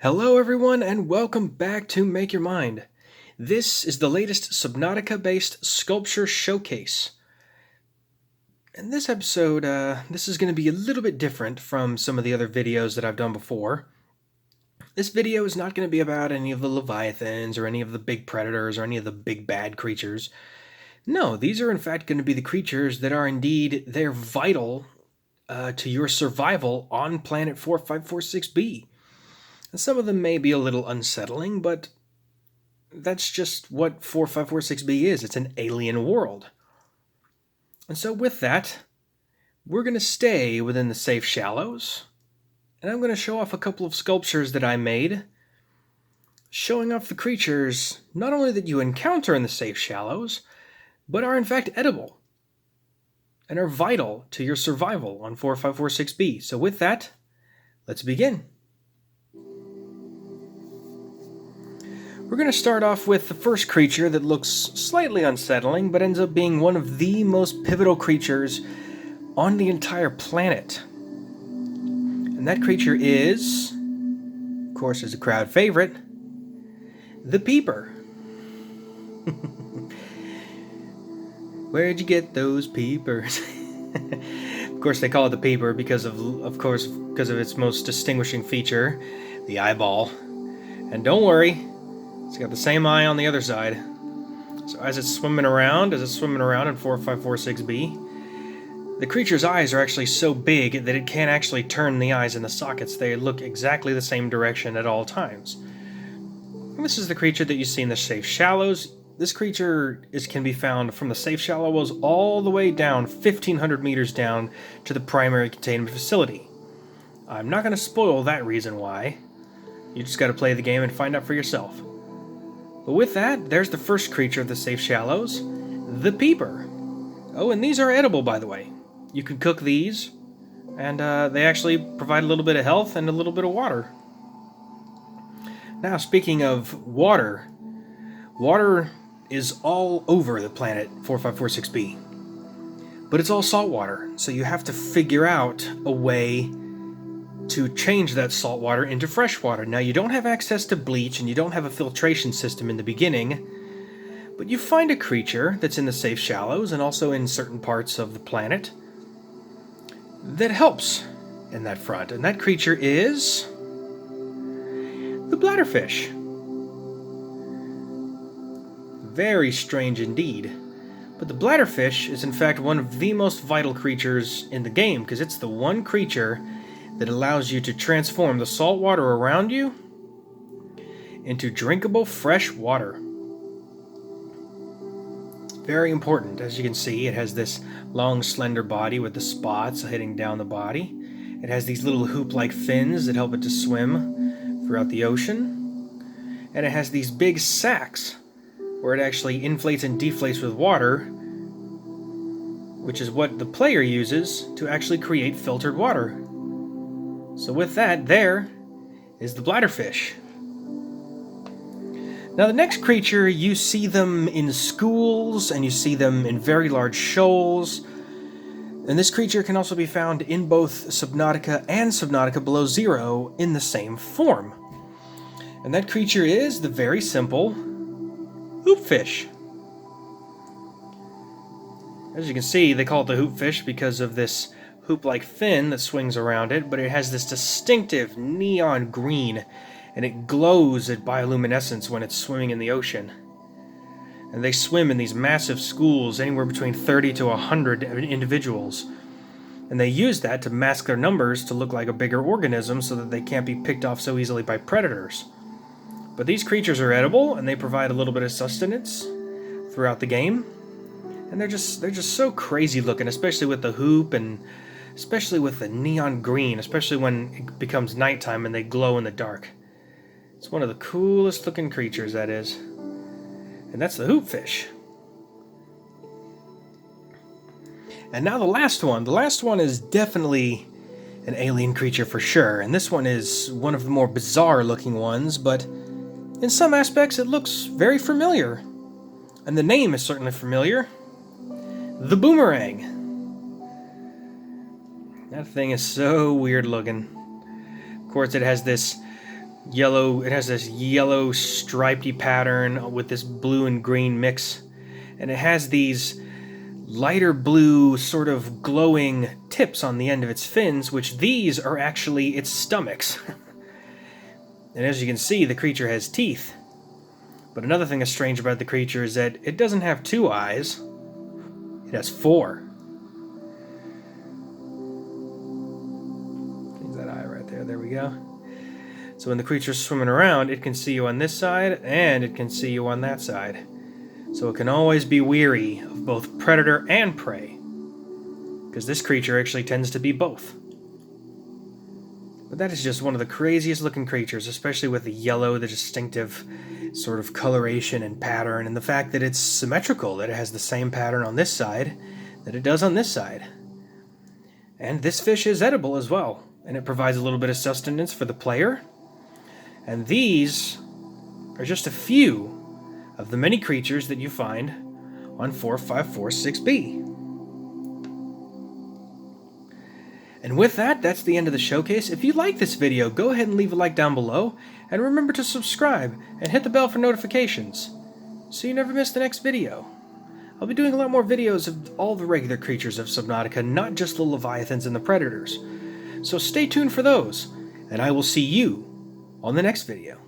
Hello everyone and welcome back to Make Your Mind. This is the latest Subnautica-based sculpture showcase. In this episode, this is going to be a little bit different from some of the other videos that I've done before. This video is not going to be about any of the leviathans or any of the big predators or any of the big bad creatures. No, these are in fact going to be the creatures that are indeed, they're vital to your survival on planet 4546b. And some of them may be a little unsettling, but that's just what 4546b is. It's an alien world. And so with that, we're going to stay within the safe shallows, and I'm going to show off a couple of sculptures that I made, showing off the creatures not only that you encounter in the safe shallows, but are in fact edible, and are vital to your survival on 4546b. So with that, let's begin. We're going to start off with the first creature that looks slightly unsettling, but ends up being one of the most pivotal creatures on the entire planet. And that creature is, of course, is a crowd favorite, the Peeper. Where'd you get those peepers? Of course, they call it the Peeper because of its most distinguishing feature, the eyeball. And don't worry, it's got the same eye on the other side. So as it's swimming around in 4546b, the creature's eyes are actually so big that it can't actually turn the eyes in the sockets. They look exactly the same direction at all times. And this is the creature that you see in the safe shallows. This creature can be found from the safe shallows all the way down 1,500 meters down to the primary containment facility. I'm not going to spoil that reason why. You just got to play the game and find out for yourself. But with that, there's the first creature of the safe shallows, the Peeper. Oh, and these are edible, by the way. You can cook these, and they actually provide a little bit of health and a little bit of water. Now, speaking of water, water is all over the planet 4546b. But it's all salt water, so you have to figure out a way to change that salt water into fresh water. Now, you don't have access to bleach and you don't have a filtration system in the beginning, but you find a creature that's in the safe shallows and also in certain parts of the planet that helps in that front. And that creature is the Bladderfish. Very strange indeed. But the Bladderfish is in fact one of the most vital creatures in the game, because it's the one creature that allows you to transform the salt water around you into drinkable fresh water. Very important. As you can see, it has this long, slender body with the spots heading down the body. It has these little hoop-like fins that help it to swim throughout the ocean. And it has these big sacs where it actually inflates and deflates with water, which is what the player uses to actually create filtered water. So with that, there is the Bladderfish. Now the next creature, you see them in schools, and you see them in very large shoals. And this creature can also be found in both Subnautica and Subnautica Below Zero in the same form. And that creature is the very simple Hoopfish. As you can see, they call it the Hoopfish because of this hoop-like fin that swings around it, but it has this distinctive neon green, and it glows at bioluminescence when it's swimming in the ocean. And they swim in these massive schools, anywhere between 30 to 100 individuals. And they use that to mask their numbers to look like a bigger organism so that they can't be picked off so easily by predators. But these creatures are edible, and they provide a little bit of sustenance throughout the game. And they're just so crazy looking, especially with the hoop and especially with the neon green, especially when it becomes nighttime and they glow in the dark. It's one of the coolest looking creatures, that is. And that's the Hoopfish. And now the last one. The last one is definitely an alien creature for sure. And this one is one of the more bizarre looking ones, but in some aspects it looks very familiar. And the name is certainly familiar. The Boomerang. That thing is so weird looking. Of course, it has this yellow. It has this yellow stripy pattern with this blue and green mix, and it has these lighter blue sort of glowing tips on the end of its fins, which these are actually its stomachs. And as you can see, the creature has teeth. But another thing that's strange about the creature is that it doesn't have 2 eyes. It has 4. There's that eye right there. There we go. So when the creature's swimming around, it can see you on this side, and it can see you on that side. So it can always be weary of both predator and prey, because this creature actually tends to be both. But that is just one of the craziest looking creatures, especially with the yellow, the distinctive sort of coloration and pattern, and the fact that it's symmetrical, that it has the same pattern on this side that it does on this side. And this fish is edible as well, and it provides a little bit of sustenance for the player. And these are just a few of the many creatures that you find on 4546B. And with that, that's the end of the showcase. If you like this video, go ahead and leave a like down below, and remember to subscribe and hit the bell for notifications, so you never miss the next video. I'll be doing a lot more videos of all the regular creatures of Subnautica, not just the Leviathans and the Predators. So stay tuned for those, and I will see you on the next video.